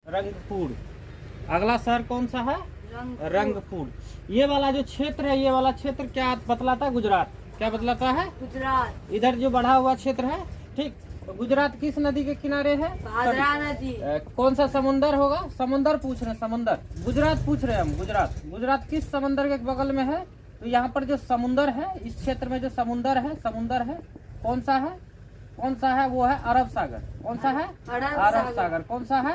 रंगपुर। अगला शहर कौन सा है? रंगपुर। ये वाला जो क्षेत्र है, ये वाला क्षेत्र क्या बतलाता है? गुजरात। क्या बतलाता है? गुजरात। इधर जो बढ़ा हुआ क्षेत्र है, ठीक, तो गुजरात किस नदी के किनारे है? भादरा नदी। कौन सा समुंदर होगा? समुंदर पूछ रहे हैं, समुंदर। गुजरात पूछ रहे हैं हम, गुजरात। गुजरात किस समुंदर के बगल में है? तो यहाँ पर जो समुंदर है, इस क्षेत्र में जो समुंदर है, कौन सा है? कौन सा है? वो है अरब सागर। कौन सा है? अरब सागर। कौन सा है?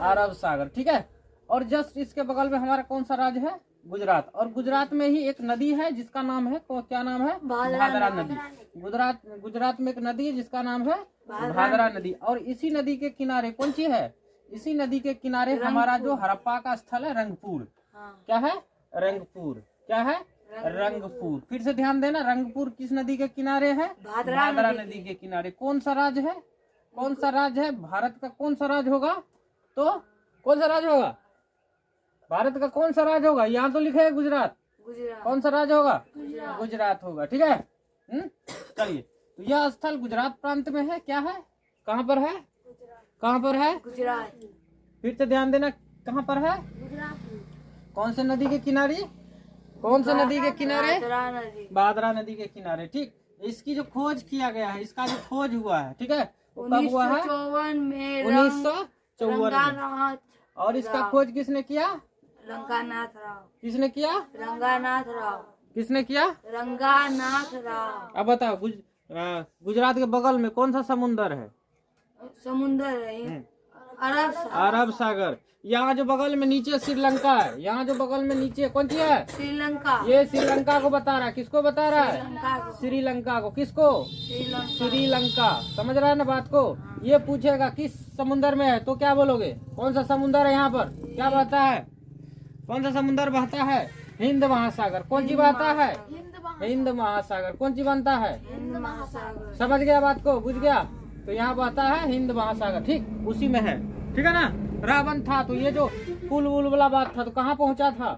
अरब सागर, ठीक है। और जस्ट इसके बगल में हमारा कौन सा राज्य है? गुजरात। और गुजरात में ही एक नदी है जिसका नाम है, क्या नाम है? भादरा नदी। गुजरात में एक नदी है जिसका नाम है भादरा नदी। और इसी नदी के किनारे कौन सी है? इसी नदी के किनारे हमारा जो हड़प्पा का स्थल है, रंगपुर। क्या है? रंगपुर। क्या है? रंगपुर। फिर से ध्यान देना, रंगपुर किस नदी के किनारे है? भादरा नदी के किनारे। कौन सा राज्य है? कौन सा राज्य है? भारत का कौन सा राज्य होगा? तो कौन सा राज्य होगा? भारत का कौन सा राज्य होगा? यहाँ तो लिखे है गुजरात। कौन सा राज्य होगा? गुजरात होगा, ठीक है। चलिए, तो यह स्थल गुजरात प्रांत में है। क्या है? कहाँ पर है? कहाँ पर है? गुजरात। फिर से ध्यान देना, कहाँ पर है? कौन से नदी के किनारे? कौन से नदी के किनारे? भादरा नदी के किनारे, ठीक। इसकी जो खोज किया गया है, इसका जो खोज हुआ है, ठीक है, वो कब हुआ है? 1954 में। 1954 में। और इसका खोज किसने किया? रंगानाथ राव। किसने किया? रंगानाथ राव। किसने किया? रंगानाथ राव। अब बताओ, गुजरात के बगल में कौन सा समुंदर है? समुंदर है अरब सागर। अरब सागर। यहाँ जो बगल में नीचे श्रीलंका है, यहाँ जो बगल में नीचे कौन सी है? श्रीलंका। ये श्रीलंका को बता रहा है। किसको बता रहा है? श्रीलंका को। किसको? श्रीलंका। समझ रहा है ना बात को? ये पूछेगा किस समुंदर में है, तो क्या बोलोगे? कौन सा समुंदर है? यहाँ पर क्या बहता है? कौन सा समुंदर बहता है? हिंद महासागर। कौन सी बहता है? हिंद महासागर। कौन सी बनता है? हिंद महासागर। समझ गया बात को? बुझ गया? तो यहाँ बहता है हिंद महासागर, ठीक, उसी में है, ठीक है ना। रावण था तो ये जो पुल वुल वाला बात था, तो कहाँ पहुँचा था?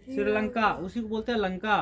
श्रीलंका। उसी को बोलते हैं लंका।